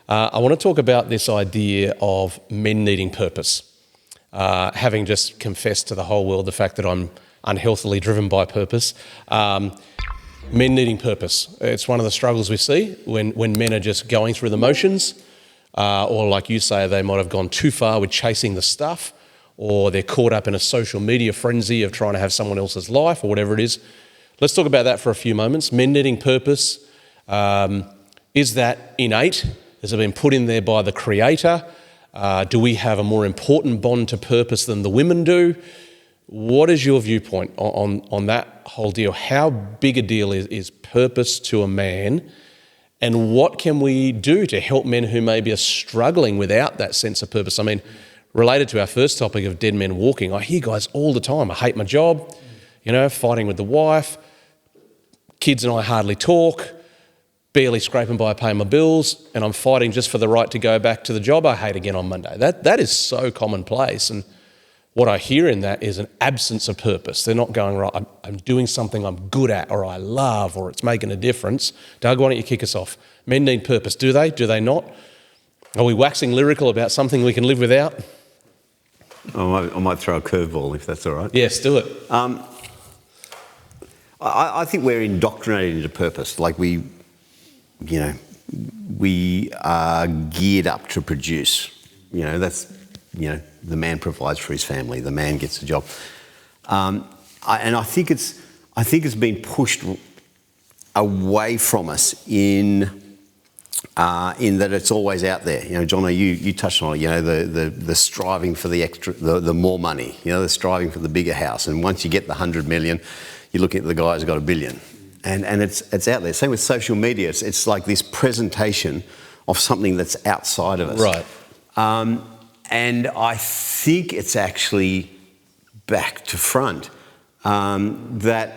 I want to talk about this idea of men needing purpose. Having just confessed to the whole world the fact that I'm unhealthily driven by purpose. Men needing purpose. It's one of the struggles we see when men are just going through the motions, or like you say, they might have gone too far with chasing the stuff, or they're caught up in a social media frenzy of trying to have someone else's life or whatever it is. Let's talk about that for a few moments. Men needing purpose. Is that innate? Has it been put in there by the Creator? Do we have a more important bond to purpose than the women do? What is your viewpoint on that whole deal? How big a deal is purpose to a man? And what can we do to help men who maybe are struggling without that sense of purpose? I mean, related to our first topic of dead men walking, I hear guys all the time, I hate my job, fighting with the wife, kids and I hardly talk, barely scraping by paying my bills, and I'm fighting just for the right to go back to the job I hate again on Monday. That is so commonplace, and what I hear in that is an absence of purpose. They're not going, right, I'm doing something I'm good at or I love or it's making a difference. Doug, why don't you kick us off? Men need purpose. Do they? Do they not? Are we waxing lyrical about something we can live without? I might throw a curveball if that's all right. Yes, do it. I think we're indoctrinated into purpose. Like we are geared up to produce. The man provides for his family. The man gets a job, and I think it's been pushed away from us in that it's always out there. Jono, you touched on it. The striving for the extra, the more money. The striving for the bigger house. And once you get the 100 million, you look at the guy who's got $1 billion, and it's out there. Same with social media. It's like this presentation of something that's outside of us. Right. And I think it's actually back to front. That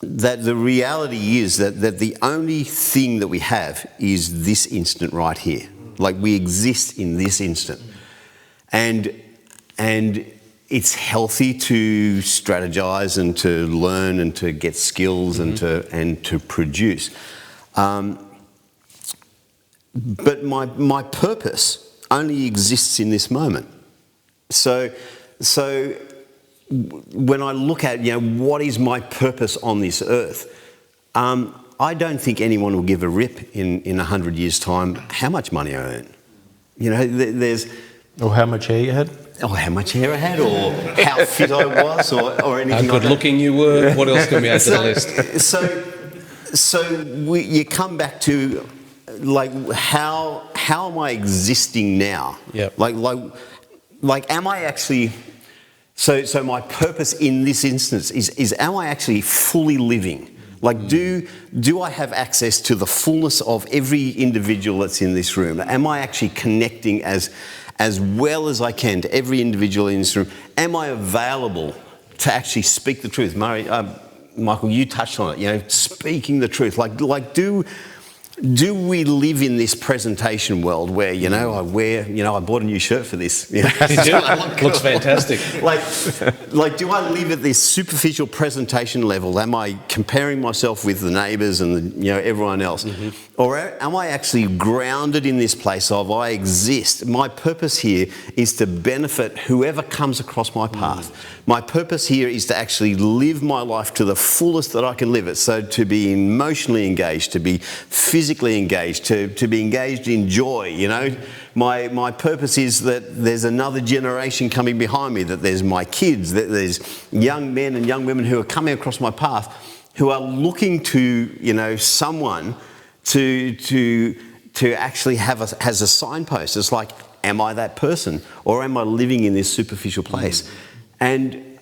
the reality is that the only thing that we have is this instant right here. Like we exist in this instant. And it's healthy to strategize and to learn and to get skills and to produce. But my purpose only exists in this moment. So when I look at, what is my purpose on this earth, I don't think anyone will give a rip in 100 years' time how much money I earn. There's... Or how much hair you had? Or how much hair I had, or how fit I was, or anything. How good looking you were. What else can we add to the list? So you come back to, like, how am I existing now? Yep. Like am I actually... So my purpose in this instance is am I actually fully living? Like, do I have access to the fullness of every individual that's in this room? Am I actually connecting as well as I can to every individual in this room? Am I available to actually speak the truth? Michael, you touched on it, speaking the truth. Like do we live in this presentation world where, I wear, I bought a new shirt for this. Looks fantastic. Like, do I live at this superficial presentation level? Am I comparing myself with the neighbours and, everyone else? Mm-hmm. Or am I actually grounded in this place of I exist? My purpose here is to benefit whoever comes across my path. My purpose here is to actually live my life to the fullest that I can live it. So to be emotionally engaged, to be physically engaged, to be engaged in joy, My purpose is that there's another generation coming behind me, that there's my kids, that there's young men and young women who are coming across my path who are looking to, someone to actually have as a signpost. It's like, am I that person, or am I living in this superficial place? And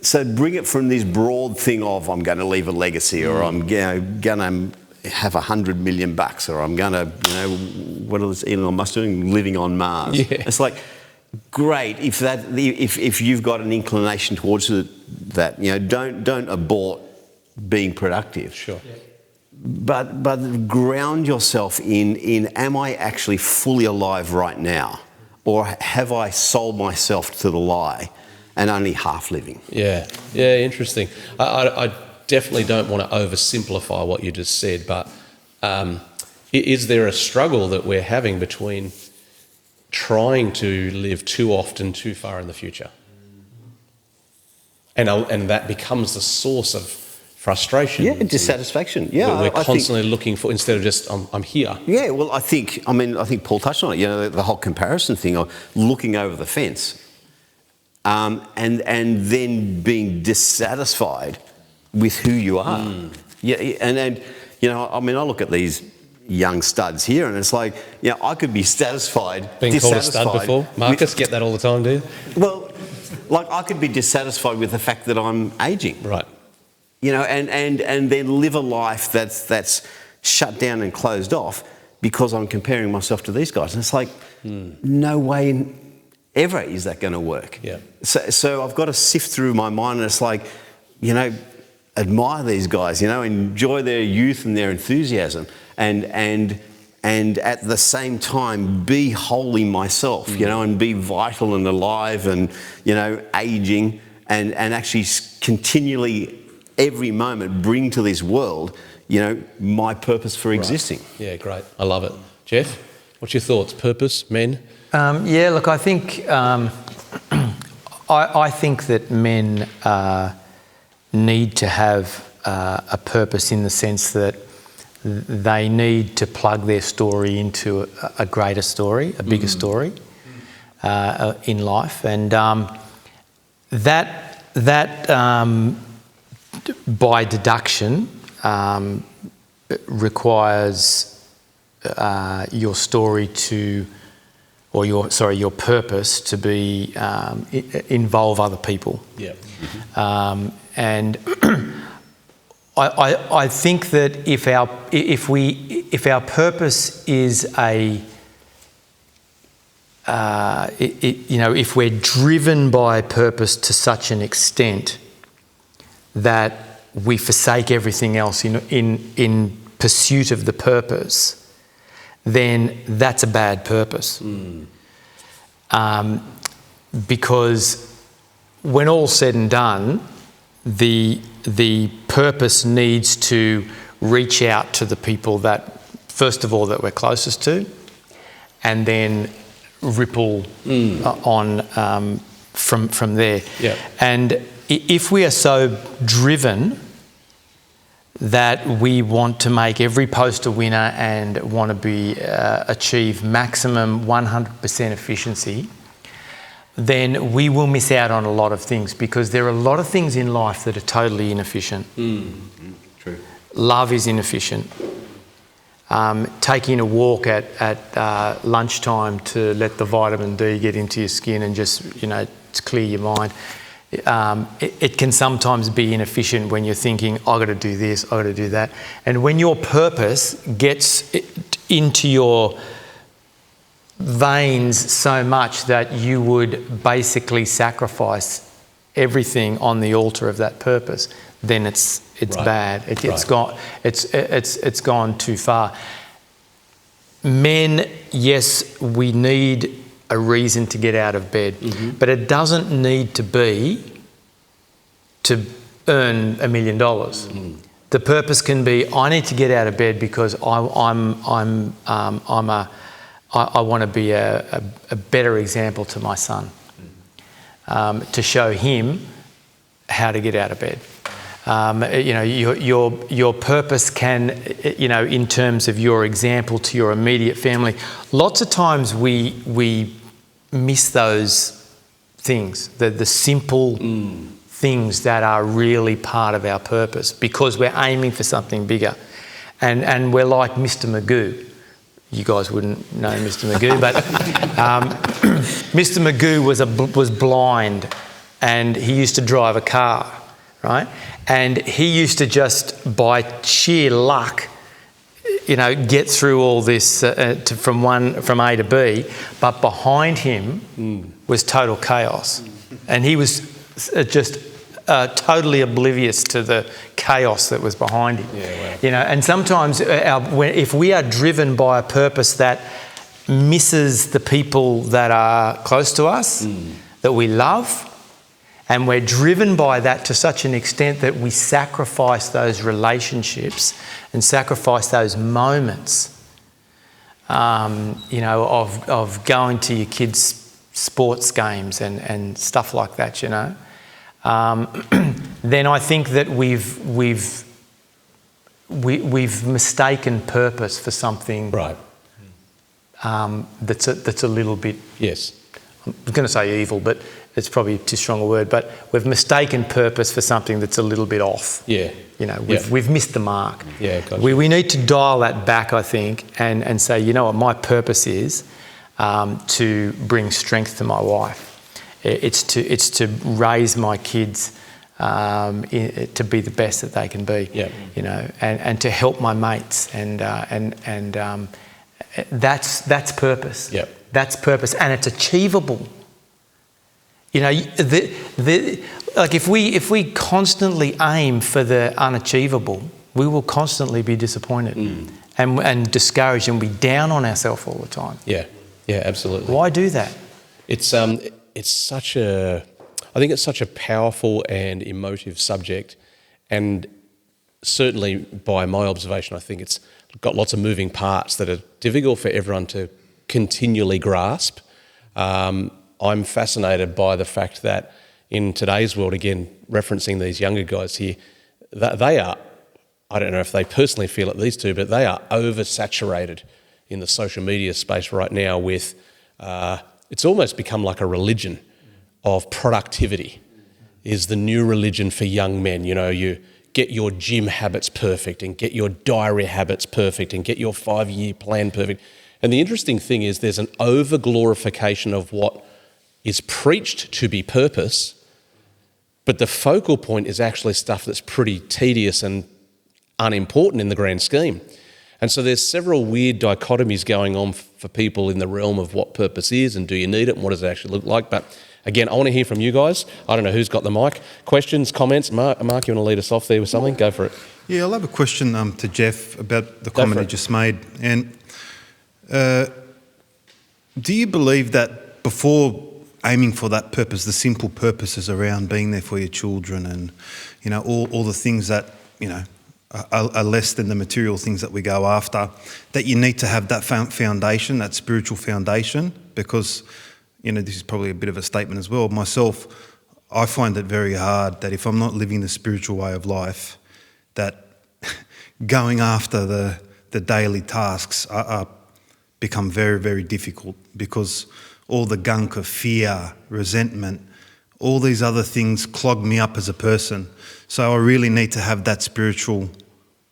so bring it from this broad thing of I'm going to leave a legacy, or I'm going to have $100 million, or I'm going to, what is Elon Musk doing? Living on Mars. Yeah. It's like, great if you've got an inclination towards that. Don't abort being productive. Sure. Yeah. But ground yourself in am I actually fully alive right now, or have I sold myself to the lie and only half living? Yeah, interesting. I definitely don't want to oversimplify what you just said, but Is there a struggle that we're having between trying to live too often too far in the future? And that becomes the source of frustration. Yeah, dissatisfaction. Yeah, We're constantly looking for, instead of just, I'm here. Yeah, well, I think Paul touched on it. You know, the whole comparison thing of looking over the fence, and then being dissatisfied with who you are. Yeah, and you know, I mean, I look at these young studs here, and it's like, you know, I could be satisfied. Been called a stud before, Marcus? Get that all the time, do you? Well, like I could be dissatisfied with the fact that I'm aging. Right. You know, and then live a life that's shut down and closed off because I'm comparing myself to these guys. And it's like, no way ever is that going to work. Yeah. So I've got to sift through my mind, and it's like, you know, admire these guys, you know, enjoy their youth and their enthusiasm, and at the same time be wholly myself, you know, and be vital and alive and, you know, aging and actually continually every moment bring to this world, you know, my purpose for existing. Yeah, great. I love it. Jeff, what's your thoughts? Purpose, men? Yeah, look, I think I think that men need to have a purpose in the sense that they need to plug their story into a greater story, a bigger story in life, and that by deduction requires your story to, or your purpose to be involve other people. Yeah. And I think that if our purpose is if we're driven by purpose to such an extent that we forsake everything else in pursuit of the purpose, then that's a bad purpose. Because when all's said and done, the purpose needs to reach out to the people that, first of all, that we're closest to, and then ripple on from there. Yeah. And if we are so driven that we want to make every post a winner and want to achieve maximum 100% efficiency, then we will miss out on a lot of things, because there are a lot of things in life that are totally inefficient. True. Love is inefficient. Taking a walk at lunchtime to let the vitamin D get into your skin and just, to clear your mind. It can sometimes be inefficient when you're thinking, I've got to do this, I've got to do that. And when your purpose gets into your veins so much that you would basically sacrifice everything on the altar of that purpose, then it's Right. bad. It's gone too far. Men, yes, we need a reason to get out of bed, but it doesn't need to be to earn $1 million. The purpose can be, I need to get out of bed because I want to be a better example to my son, to show him how to get out of bed. Your purpose can, in terms of your example to your immediate family. Lots of times we miss those things, the simple things that are really part of our purpose, because we're aiming for something bigger, and we're like Mr. Magoo. You guys wouldn't know Mr. Magoo, but Mr. Magoo was blind, and he used to drive a car, right? And he used to just, by sheer luck, get through all this from A to B, but behind him was total chaos, and he was just totally oblivious to the chaos that was behind him. Yeah, wow. And sometimes if we are driven by a purpose that misses the people that are close to us, that we love, and we're driven by that to such an extent that we sacrifice those relationships and sacrifice those moments you know, of going to your kids' sports games and stuff like that, you know, then I think that we've mistaken purpose for something Right. That's a little bit. Yes. I'm going to say evil, but it's probably too strong a word. But we've mistaken purpose for something that's a little bit off. Yeah. You know, we've missed the mark. Yeah, gotcha. We need to dial that back, I think, and say, you know what, my purpose is to bring strength to my wife. It's to raise my kids to be the best that they can be. Yeah. You know, and to help my mates, and that's purpose. Yeah. That's purpose, and it's achievable. You know, like if we constantly aim for the unachievable, we will constantly be disappointed and discouraged and be down on ourselves all the time. Yeah. Yeah, absolutely. Why do that? It's such a, I think it's such a powerful and emotive subject, and certainly by my observation, I think it's got lots of moving parts that are difficult for everyone to continually grasp. I'm fascinated by the fact that in today's world, again, referencing these younger guys here, that they are, I don't know if they personally feel it, these two, but they are oversaturated in the social media space right now with, it's almost become like a religion of productivity is the new religion for young men. You know, you get your gym habits perfect and get your diary habits perfect and get your 5-year plan perfect. And the interesting thing is there's an over-glorification of what is preached to be purpose, but the focal point is actually stuff that's pretty tedious and unimportant in the grand scheme. And so there's several weird dichotomies going on for people in the realm of what purpose is and do you need it and what does it actually look like. But again, I want to hear from you guys. I don't know who's got the mic. Questions, comments? Mark, you want to lead us off there with something? Go for it. Yeah, I'll have a question to Jeff about the comment he just made. And do you believe that before aiming for that purpose, the simple purposes around being there for your children and, you know, all the things that, you know, are less than the material things that we go after, that you need to have that foundation, that spiritual foundation? Because, you know, this is probably a bit of a statement as well. Myself, I find it very hard that if I'm not living the spiritual way of life, that going after the daily tasks are become very, very difficult, because all the gunk of fear, resentment, all these other things clog me up as a person. So I really need to have that spiritual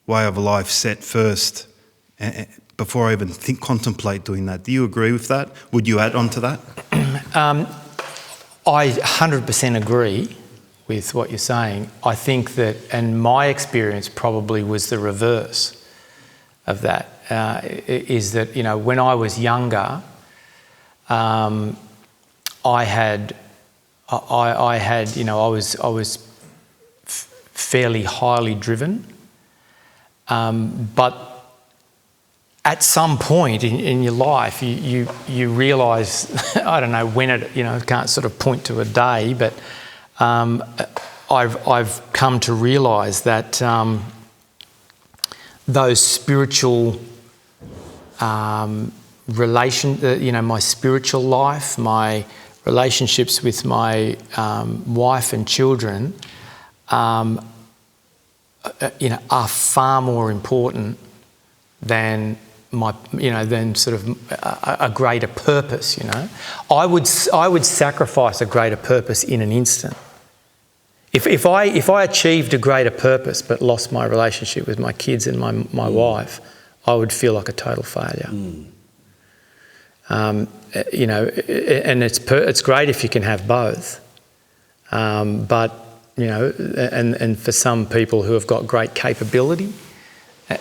way of life set first before I even contemplate doing that. Do you agree with that? Would you add on to that? I 100% agree with what you're saying. I think that, and my experience probably was the reverse of that, is that, you know, when I was younger, I had, you know, I was fairly highly driven, but at some point in your life, you realise, I don't know when it, you know, can't sort of point to a day, but I've come to realise that those spiritual you know, my spiritual life, my relationships with my wife and children, you know, are far more important than my, you know, than sort of a greater purpose. You know, I would sacrifice a greater purpose in an instant. If I achieved a greater purpose but lost my relationship with my kids and my wife, I would feel like a total failure. You know, and it's great if you can have both, but, you know, and for some people who have got great capability,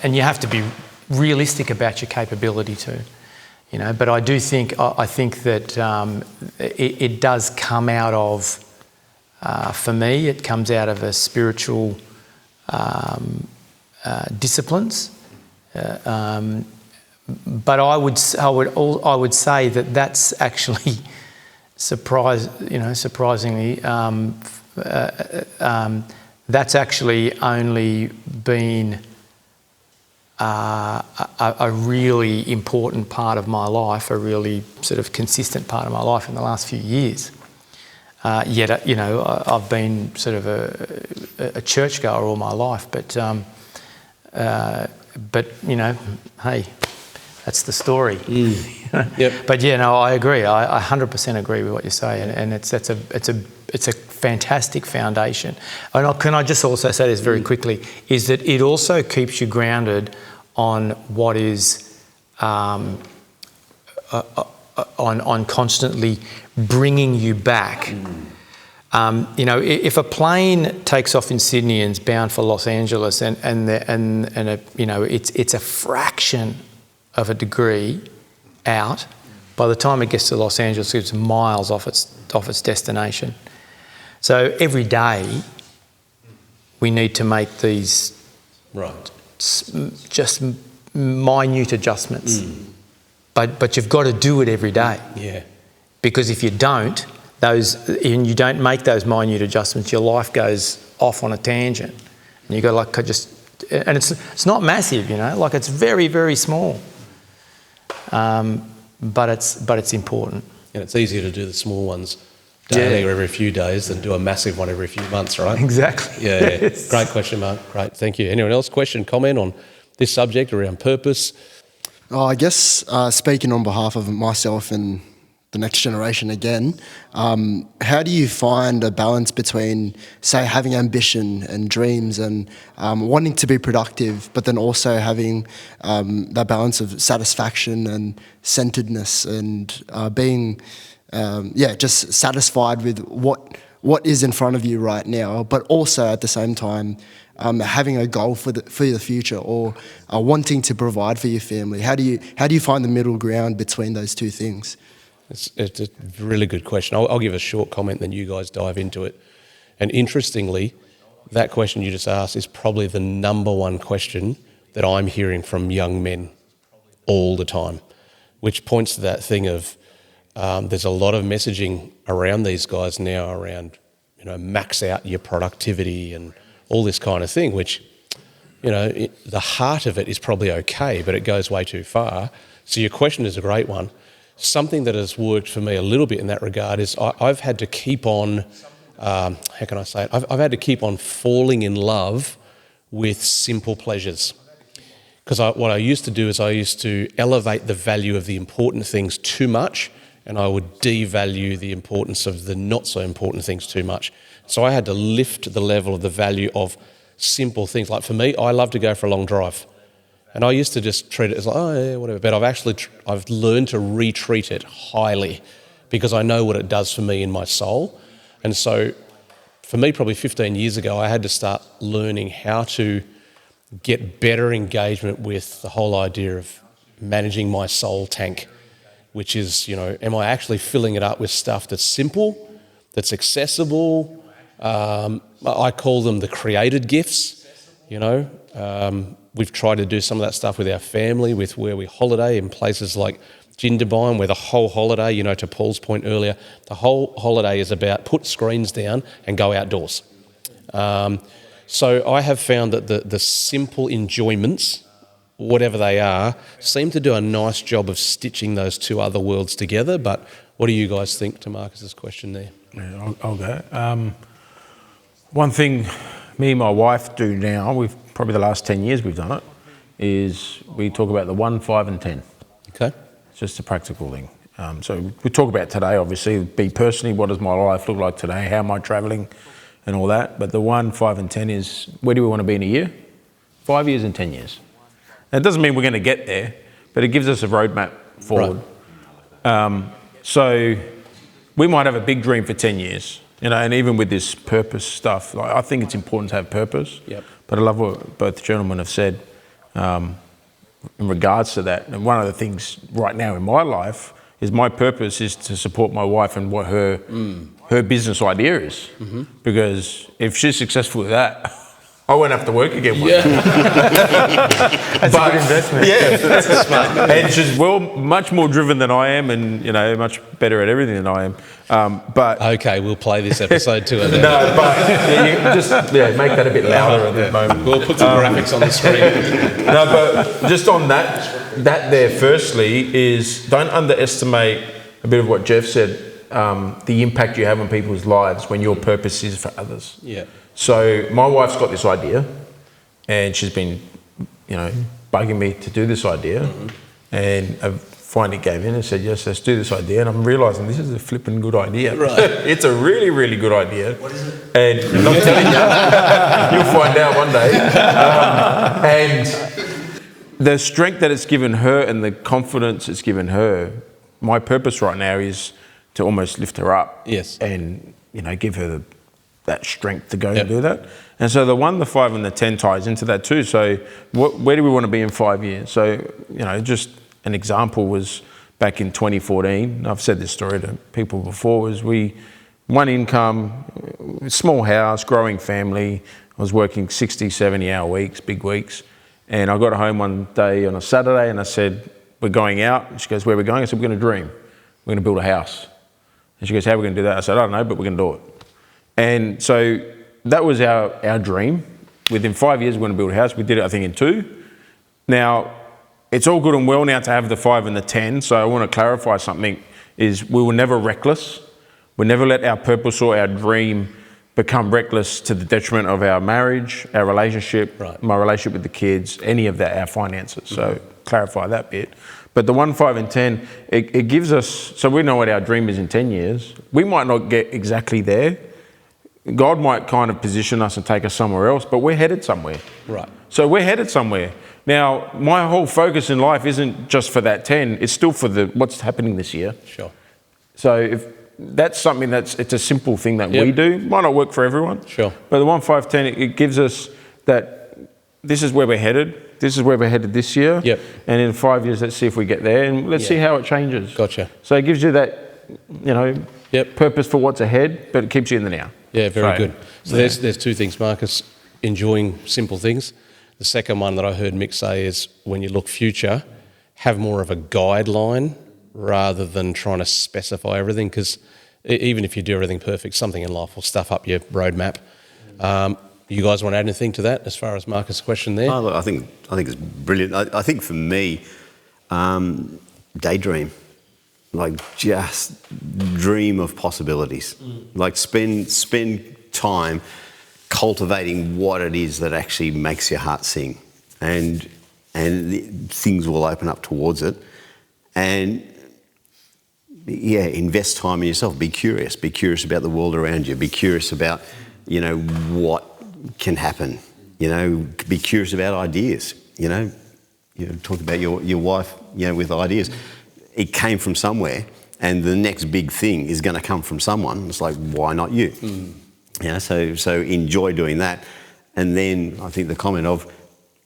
and you have to be realistic about your capability too, you know. But I do think I think that it does come out of, for me, it comes out of a spiritual disciplines. But I would say that that's actually surprisingly that's actually only been a really important part of my life, a really sort of consistent part of my life in the last few years. Yet, you know, I've been sort of a churchgoer all my life, but you know, hey, that's the story. Yep. But yeah, no, I agree. I 100% agree with what you say, and it's a fantastic foundation. And can I just also say this very quickly? Is that it also keeps you grounded on what is on constantly bringing you back. You know, if a plane takes off in Sydney and is bound for Los Angeles, and you know, it's a fraction of a degree out, by the time it gets to Los Angeles, it's miles off its destination. So every day, we need to make these just minute adjustments. But you've got to do it every day. Yeah. Because if you don't, and you don't make those minute adjustments, your life goes off on a tangent. And you go like and it's not massive, you know, like it's very, very small. But it's important. And it's easier to do the small ones daily or every few days than do a massive one every few months, right? Exactly. Yeah. Yes. Great question, Mark. Great, thank you. Anyone else question, comment on this subject around purpose? I guess speaking on behalf of myself and the next generation again, how do you find a balance between, say, having ambition and dreams and wanting to be productive, but then also having that balance of satisfaction and centeredness and being, just satisfied with what is in front of you right now, but also at the same time having a goal for the future, or wanting to provide for your family? How do you find the middle ground between those two things? It's a really good question. I'll give a short comment, then you guys dive into it. And interestingly, that question you just asked is probably the number one question that I'm hearing from young men all the time, which points to that thing of there's a lot of messaging around these guys now around, you know, max out your productivity and all this kind of thing, which, you know, the heart of it is probably okay, but it goes way too far. So your question is a great one. Something that has worked for me a little bit in that regard is I've had to keep on, how can I say it? I've had to keep on falling in love with simple pleasures. Because what I used to do is I used to elevate the value of the important things too much, and I would devalue the importance of the not so important things too much. So I had to lift the level of the value of simple things. Like for me, I love to go for a long drive. And I used to just treat it as like, oh yeah, whatever. But I've learned to retreat it highly because I know what it does for me in my soul. And so for me, probably 15 years ago, I had to start learning how to get better engagement with the whole idea of managing my soul tank, which is, you know, am I actually filling it up with stuff that's simple, that's accessible? I call them the created gifts, you know. We've tried to do some of that stuff with our family, with where we holiday in places like Jindabyne, where the whole holiday, you know, to Paul's point earlier, the whole holiday is about put screens down and go outdoors. So I have found that the simple enjoyments, whatever they are, seem to do a nice job of stitching those two other worlds together. But what do you guys think, to Marcus's question there? Yeah, I'll go. One thing me and my wife do now, we've probably the last 10 years we've done it, is we talk about the 1, 5 and 10. Okay. It's just a practical thing. So we talk about today, obviously, be personally, what does my life look like today, how am I travelling and all that. But the 1, 5 and 10 is, where do we want to be in a year? 5 years and 10 years. Now, it doesn't mean we're going to get there, but it gives us a roadmap forward. Right. So we might have a big dream for 10 years. You know, and even with this purpose stuff, like, I think it's important to have purpose. Yep. But I love what both gentlemen have said in regards to that. And one of the things right now in my life is my purpose is to support my wife and what her business idea is. Mm-hmm. Because if she's successful with that, I won't have to work again one Yeah. day. That's a good investment. Yeah, that's smart. And she's much more driven than I am, and much better at everything than I am. But Okay, we'll play this episode to her then. no, but you just make that a bit louder at the moment. We'll put some graphics on the screen. No, but just on that there firstly is don't underestimate a bit of what Jeff said, the impact you have on people's lives when your purpose is for others. Yeah. So my wife's got this idea, and she's been, bugging me to do this idea, and I finally gave in and said, yes, let's do this idea, and I'm realising this is a flipping good idea. Right. It's a really, really good idea. What is it? And I'm not telling you, you'll find out one day. And the strength that it's given her and the confidence it's given her, my purpose right now is to almost lift her up. Yes. And, give her that strength to go Yep. and do that. And so the 1, the 5 and the 10 ties into that too. So where do we want to be in 5 years? So, just an example was back in 2014, I've said this story to people before, was one income, small house, growing family. I was working 60, 70-hour weeks, big weeks. And I got home one day on a Saturday and I said, we're going out. And she goes, where are we going? I said, we're going to dream. We're going to build a house. And she goes, how are we going to do that? I said, I don't know, but we're going to do it. And so that was our dream. Within 5 years, we're going to build a house. We did it, I think, in 2. Now, it's all good and well now to have the 5 and the 10. So I want to clarify something, is we were never reckless. We never let our purpose or our dream become reckless to the detriment of our marriage, our relationship, Right. my relationship with the kids, any of that, our finances. So clarify that bit. But the 1, 5 and 10, it gives us, so we know what our dream is in 10 years. We might not get exactly there. God might kind of position us and take us somewhere else, but we're headed somewhere. Right. So we're headed somewhere. Now, my whole focus in life isn't just for that 10, it's still for what's happening this year. Sure. So if that's something it's a simple thing that Yep. we do. Might not work for everyone. Sure. But the 1, 5, 10, it gives us that this is where we're headed. This is where we're headed this year. Yep. And in 5 years, let's see if we get there and let's see how it changes. Gotcha. So it gives you that, Yep. purpose for what's ahead, but it keeps you in the now. Yeah, very So, good. So there's 2 things, Marcus. Enjoying simple things. The second one that I heard Mick say is when you look future, have more of a guideline rather than trying to specify everything, because even if you do everything perfect, something in life will stuff up your roadmap. You guys want to add anything to that as far as Marcus' question there? Oh, look, I think it's brilliant. I think for me, daydream, like just dream of possibilities. Like spend time cultivating what it is that actually makes your heart sing, and things will open up towards it. And yeah, invest time in yourself. Be curious. Be curious about the world around you. Be curious about what can happen. Be curious about ideas. Talk about your wife. With ideas, it came from somewhere, and the next big thing is going to come from someone. It's like, why not you? So enjoy doing that. And then I think the comment of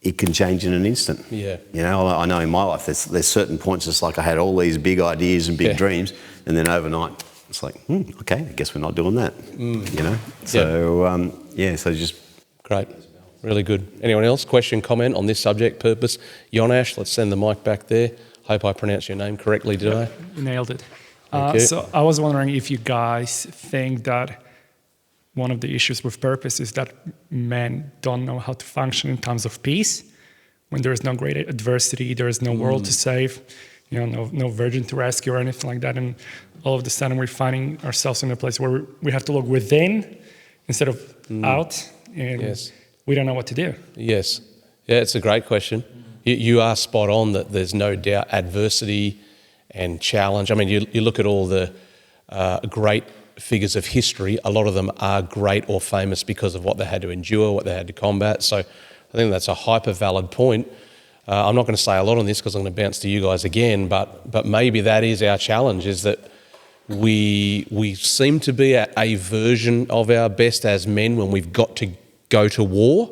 it can change in an instant. Yeah. I know in my life there's certain points it's like I had all these big ideas and big Yeah. dreams, and then overnight it's like, okay, I guess we're not doing that. So so just Great. Really good. Anyone else? Question, comment on this subject, purpose? Yonash, let's send the mic back there. Hope I pronounced your name correctly, did I? You nailed it. Thank you. So I was wondering if you guys think that one of the issues with purpose is that men don't know how to function in times of peace. When there is no great adversity, there is no world to save, no virgin to rescue or anything like that. And all of a sudden we're finding ourselves in a place where we have to look within instead of out. And Yes. we don't know what to do. Yes. Yeah, it's a great question. You are spot on that there's no doubt adversity and challenge. I mean, you look at all the great figures of history, a lot of them are great or famous because of what they had to endure, what they had to combat. So I think that's a hyper valid point. I'm not going to say a lot on this because I'm going to bounce to you guys again, but maybe that is our challenge, is that we seem to be at a version of our best as men when we've got to go to war.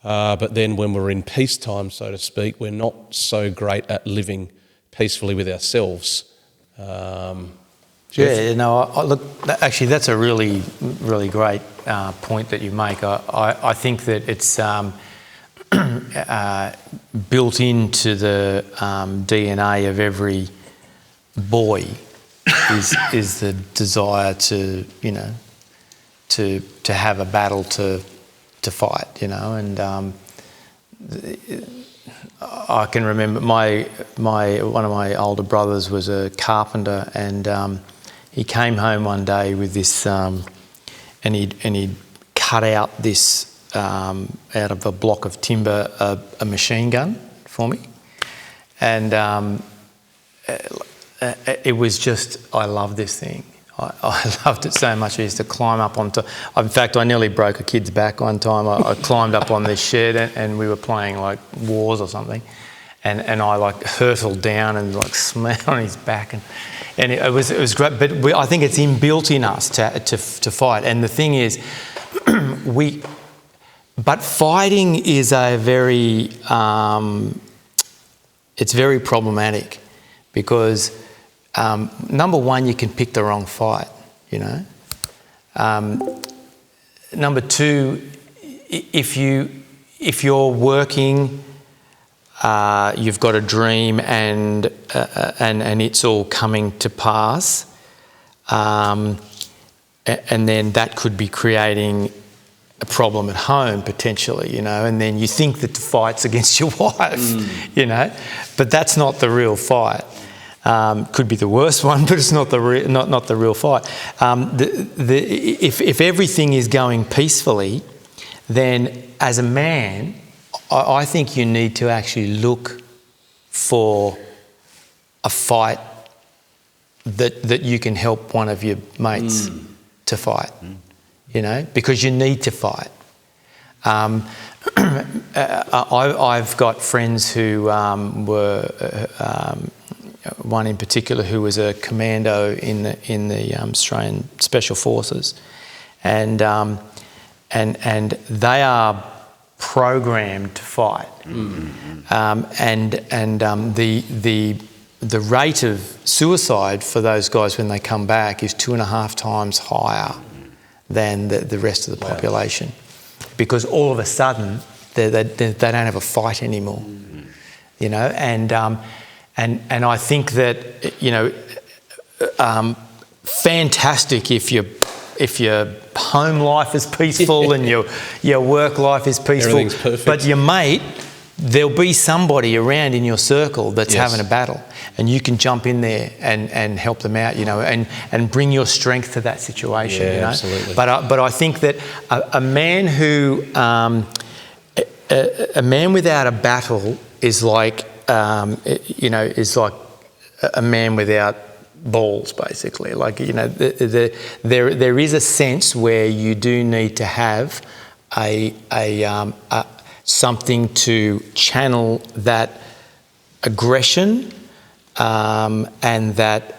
But then when we're in peacetime, so to speak, we're not so great at living peacefully with ourselves. Yeah, no, look, actually, that's a really, really great point that you make. I think that it's built into the DNA of every boy is the desire to, you know, to have a battle to fight, you know, and I can remember one of my older brothers was a carpenter, and he came home one day with this, and he'd cut out this out of a block of timber a machine gun for me, and it was just, I love this thing. I loved it so much. I used to climb up onto. In fact, I nearly broke a kid's back one time. I climbed up on this shed, and we were playing like wars or something, and I like hurtled down and like smacked on his back, and it was great. But I think it's inbuilt in us to fight. And the thing is, but fighting is a very it's very problematic, because number one, you can pick the wrong fight, you know. Number two, if you're working, you've got a dream and it's all coming to pass, and then that could be creating a problem at home potentially, you know, and then you think that the fight's against your wife, you know, but that's not the real fight. Could be the worst one, but it's not the real fight. If everything is going peacefully, then as a man, I think you need to actually look for a fight that you can help one of your mates to fight, you know, because you need to fight. I've got friends who were one in particular who was a commando in the Australian Special Forces, and they are programmed to fight, the rate of suicide for those guys when they come back is 2.5 times higher than the rest of the population, because all of a sudden they don't have a fight anymore, you know, and I think that, you know, fantastic if your home life is peaceful and your work life is peaceful. Everything's perfect. But your mate, there'll be somebody around in your circle that's having a battle, and you can jump in there and help them out, you know, and bring your strength to that situation. Yeah, you know? absolutely. But I think that a man who a man without a battle is like, you know, is like a man without balls, basically. Like, you know, there is a sense where you do need to have something to channel that aggression and that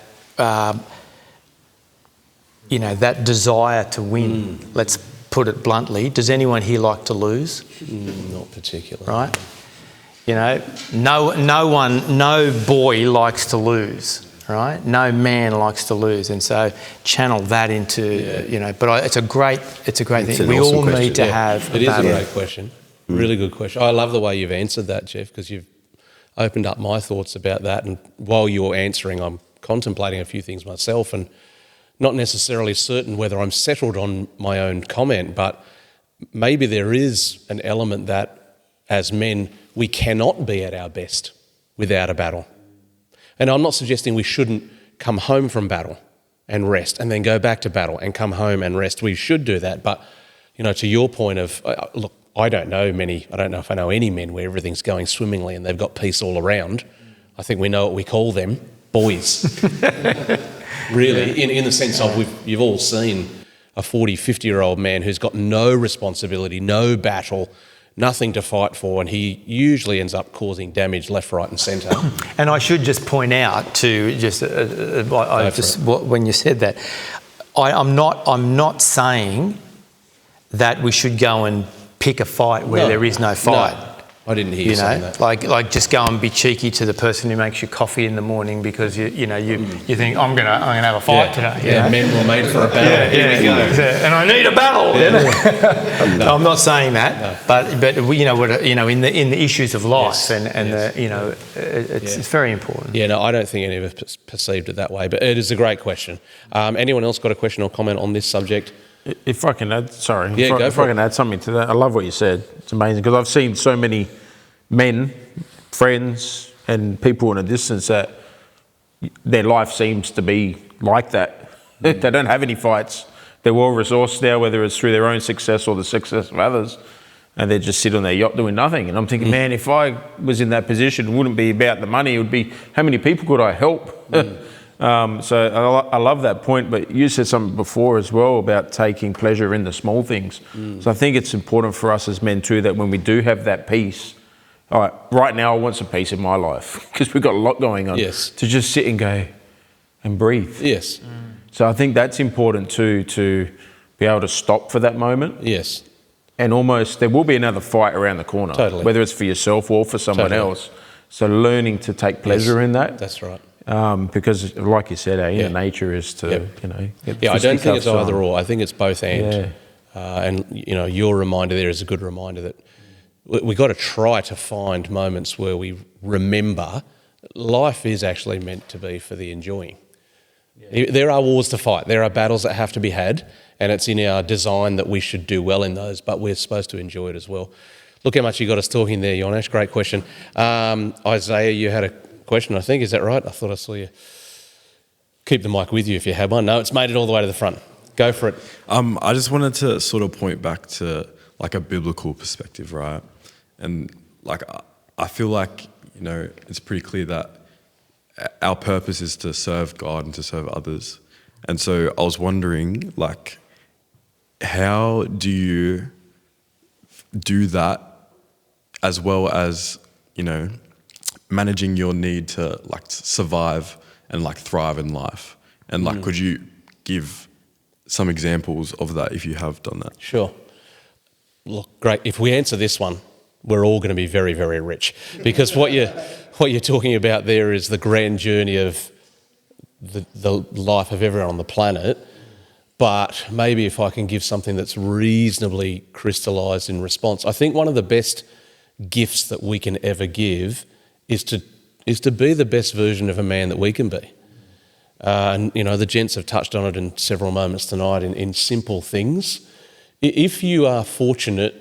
you know, that desire to win. Let's put it bluntly. Does anyone here like to lose? Not particularly. Right. You know, no boy likes to lose, right? No man likes to lose, and so channel that into, you know. But it's a great thing. We all need to have. It is a great question. Really good question. I love the way you've answered that, Jeff, because you've opened up my thoughts about that. And while you're answering, I'm contemplating a few things myself, and not necessarily certain whether I'm settled on my own comment, but maybe there is an element that as men, we cannot be at our best without a battle. And I'm not suggesting we shouldn't come home from battle and rest and then go back to battle and come home and rest. We should do that. But, you know, to your point of, look, I don't know if I know any men where everything's going swimmingly and they've got peace all around. I think we know what we call them, boys. Really, in the sense of you've all seen a 40, 50-year-old man who's got no responsibility, no battle, nothing to fight for, and he usually ends up causing damage left, right and centre. And I should just point out to when you said that, I'm not saying that we should go and pick a fight where there is no fight. No, I didn't hear you saying that. Like just go and be cheeky to the person who makes you coffee in the morning because you think I'm gonna have a fight today. Yeah, men were made for a battle. Here we go. And I need a battle. No, I'm not saying that, but in the issues of life it's very important. Yeah, no, I don't think any of us perceived it that way, but it is a great question. Anyone else got a question or comment on this subject? If I can add, sorry, Yeah, if I can add something to that, I love what you said. It's amazing because I've seen so many men, friends, and people in a distance that their life seems to be like that. They don't have any fights. They're well resourced now, whether it's through their own success or the success of others, and they just sit on their yacht doing nothing. And I'm thinking, man, if I was in that position, it wouldn't be about the money. It would be how many people could I help? So I love that point, but you said something before as well about taking pleasure in the small things. So I think it's important for us as men too that when we do have that peace, all right, right now I want some peace in my life because we've got a lot going on. Yes. To just sit and go and breathe. Yes. So I think that's important too, to be able to stop for that moment. Yes. And almost there will be another fight around the corner. Totally. Whether it's for yourself or for someone else. So learning to take pleasure in that. That's right. Because, like you said, our nature is to, get I don't think it's on. either or. I think it's both and. And your reminder there is a good reminder that we got to try to find moments where we remember life is actually meant to be for the enjoying. There are wars to fight. There are battles that have to be had, and it's in our design that we should do well in those, but we're supposed to enjoy it as well. Look how much you got us talking there, Jonesh. Great question. Isaiah, you had a question, I think. Is that right? I thought I saw you. Keep the mic with you if you have one. No, it's made it all the way to the front. Go for it. I just wanted to sort of point back to like a biblical perspective, right? And like I feel like, it's pretty clear that our purpose is to serve God and to serve others. And so I was wondering, like, how do you do that as well as, managing your need to like survive and like thrive in life? And like, could you give some examples of that if you have done that? Sure. Look, great. If we answer this one, we're all going to be very, very rich, because what you're talking about there is the grand journey of the life of everyone on the planet. But maybe if I can give something that's reasonably crystallised in response, I think one of the best gifts that we can ever give is to be the best version of a man that we can be. And the gents have touched on it in several moments tonight in simple things. If you are fortunate,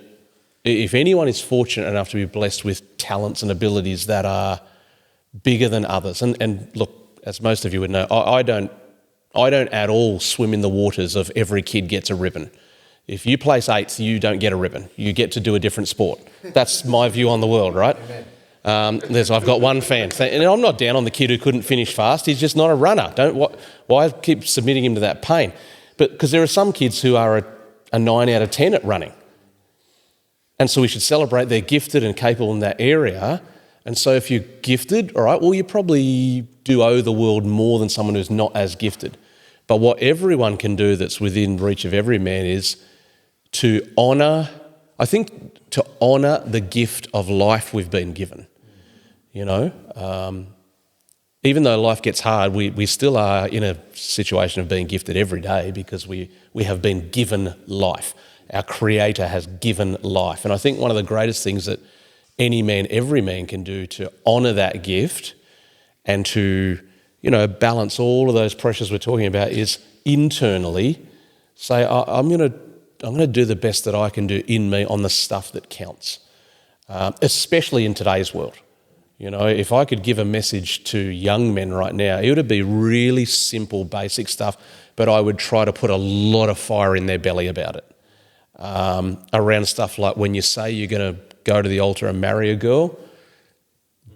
if anyone is fortunate enough to be blessed with talents and abilities that are bigger than others, and look, as most of you would know, I don't at all swim in the waters of every kid gets a ribbon. If you place 8th, you don't get a ribbon. You get to do a different sport. That's my view on the world, right? I've got one fan. And I'm not down on the kid who couldn't finish fast. He's just not a runner. Why keep submitting him to that pain? But because there are some kids who are a 9 out of 10 at running. And so we should celebrate they're gifted and capable in that area. And so if you're gifted, all right, well, you probably do owe the world more than someone who's not as gifted. But what everyone can do that's within reach of every man is to honour the gift of life we've been given. Even though life gets hard, we still are in a situation of being gifted every day because we have been given life. Our Creator has given life. And I think one of the greatest things that any man, every man can do to honour that gift and to, balance all of those pressures we're talking about is internally say, I'm going to do the best that I can do in me on the stuff that counts, especially in today's world. If I could give a message to young men right now, it would be really simple, basic stuff, but I would try to put a lot of fire in their belly about it. Around stuff like when you say you're going to go to the altar and marry a girl,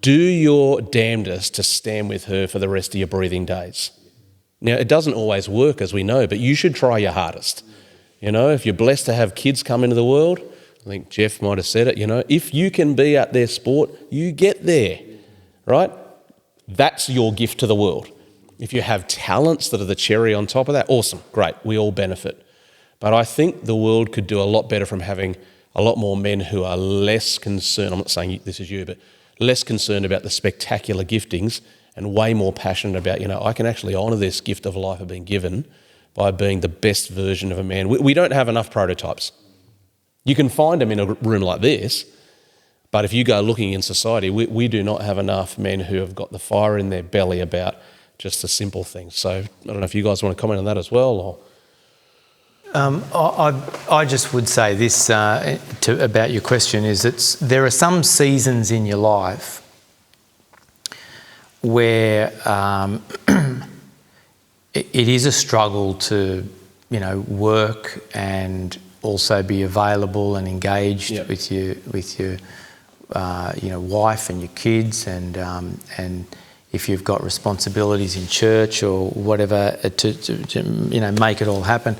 do your damnedest to stand with her for the rest of your breathing days. Now, it doesn't always work, as we know, but you should try your hardest. If you're blessed to have kids come into the world, I think Jeff might have said it, if you can be at their sport, you get there, right? That's your gift to the world. If you have talents that are the cherry on top of that, awesome, great, we all benefit. But I think the world could do a lot better from having a lot more men who are less concerned, I'm not saying this is you, but less concerned about the spectacular giftings and way more passionate about, I can actually honour this gift of life I've been given by being the best version of a man. We don't have enough prototypes. You can find them in a room like this, but if you go looking in society, we do not have enough men who have got the fire in their belly about just the simple things. So I don't know if you guys want to comment on that as well, or... I just would say this about your question is there are some seasons in your life where it is a struggle to, work and also be available and engaged with your wife and your kids, and if you've got responsibilities in church or whatever to make it all happen.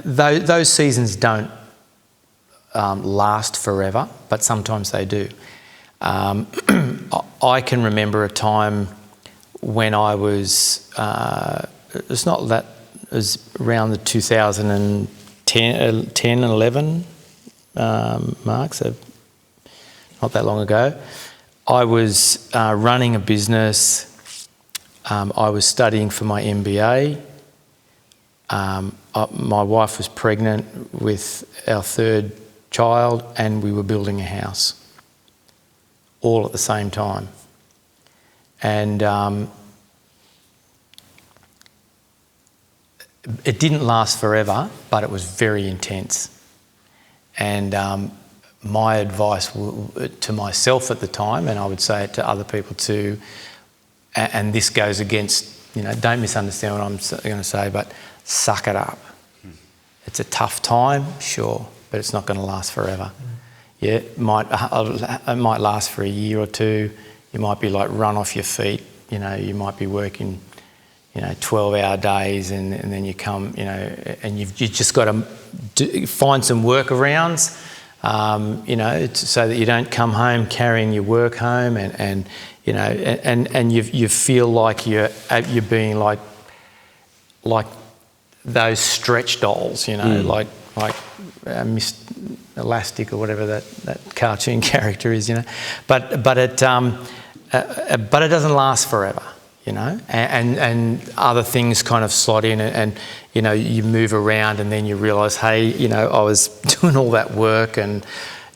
Those seasons don't last forever, but sometimes they do. I can remember a time when I was, it's not that, it was around the 2010 and 11 mark, so not that long ago. I was running a business. I was studying for my MBA. My wife was pregnant with our third child, and we were building a house all at the same time. And it didn't last forever, but it was very intense. And my advice to myself at the time, and I would say it to other people too, and this goes against, don't misunderstand what I'm going to say, but suck it up. It's a tough time, sure, but it's not going to last forever. Yeah, it might last for a year or two. You might be like run off your feet. You might be working, 12-hour days, and then you come, and you've just got to find some workarounds, so that you don't come home carrying your work home, and you feel like you're being like those stretch dolls, like Miss Elastic or whatever that cartoon character is, but it doesn't last forever, and other things kind of slot in, and you move around, and then you realise, hey, I was doing all that work, and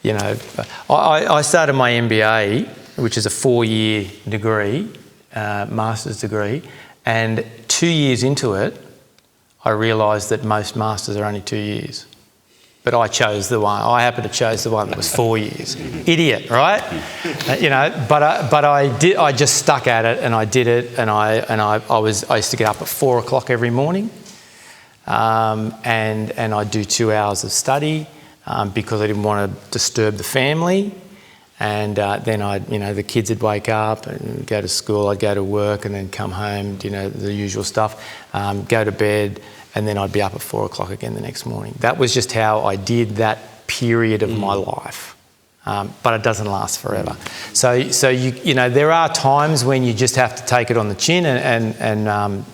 I started my MBA, which is a 4-year degree, master's degree, and 2 years into it, I realised that most masters are only 2 years. But I chose the one. I happened to chose the one that was 4 years. Idiot, right? But I did. I just stuck at it, and I did it. And I used to get up at 4 o'clock every morning, and I'd do 2 hours of study because I didn't want to disturb the family. And then the kids would wake up and go to school. I'd go to work and then come home, the usual stuff, go to bed, and then I'd be up at 4 o'clock again the next morning. That was just how I did that period of my life. But it doesn't last forever. So there are times when you just have to take it on the chin and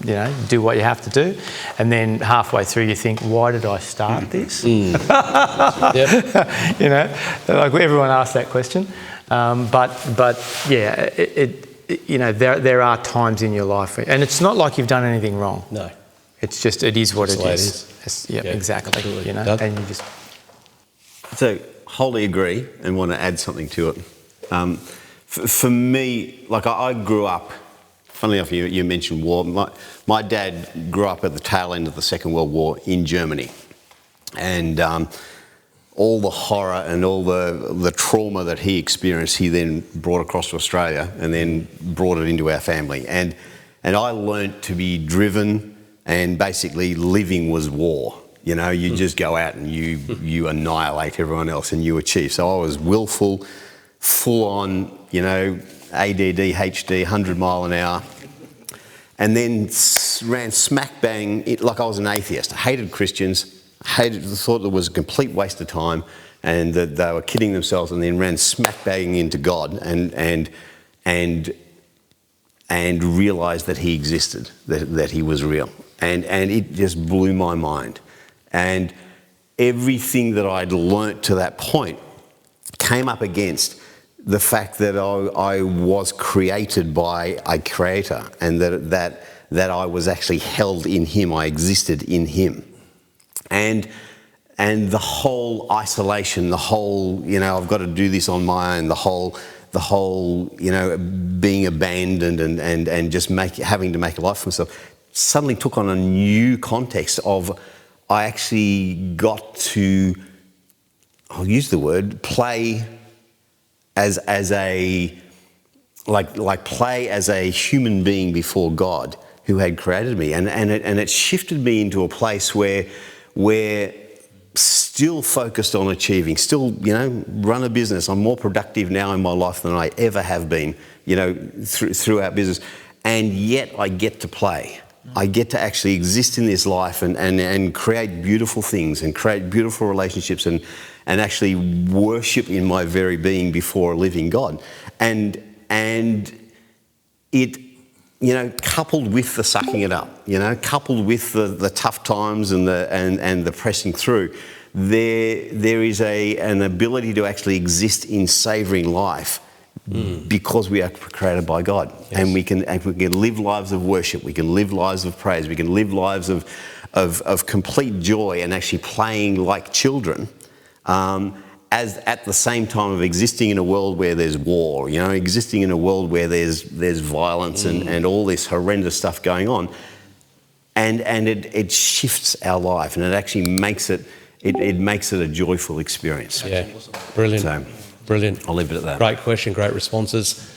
do what you have to do, and then halfway through you think, why did I start this? Like everyone asks that question. But yeah, there are times in your life, and it's not like you've done anything wrong. No. It's just, it is what it is. Yeah, exactly. Absolutely. And you just... So, wholly agree and want to add something to it. For me, like I grew up, funnily enough, you mentioned war. My dad grew up at the tail end of the Second World War in Germany. And all the horror and all the trauma that he experienced, he then brought across to Australia and then brought it into our family. And I learnt to be driven, and basically living was war. You just go out and you annihilate everyone else and you achieve. So I was willful, full on, ADD, HD, 100 mile an hour, and then ran smack bang, like I was an atheist. I hated Christians, thought it was a complete waste of time, and that they were kidding themselves, and then ran smack bang into God and realised that he existed, that he was real. And it just blew my mind. And everything that I'd learnt to that point came up against the fact that I was created by a creator, and that I was actually held in him, I existed in him. And the whole isolation, the whole, I've got to do this on my own, the whole, being abandoned and just having to make a life for myself, suddenly took on a new context of, I actually got to, I'll use the word, play as a human being before God who had created me, and it shifted me into a place where still focused on achieving, still run a business. I'm more productive now in my life than I ever have been, throughout business, and yet I get to play. I get to actually exist in this life and create beautiful things and create beautiful relationships and actually worship in my very being before a living God. And it, coupled with the sucking it up, coupled with the tough times and the pressing through, there is an ability to actually exist in savouring life. Because we are created by God. Yes. And we can live lives of worship, we can live lives of praise, we can live lives of complete joy and actually playing like children, as at the same time of existing in a world where there's war, existing in a world where there's violence and all this horrendous stuff going on. And it shifts our life, and it actually makes it a joyful experience. Yeah, brilliant. So, brilliant. I'll leave it at that. Great question, great responses.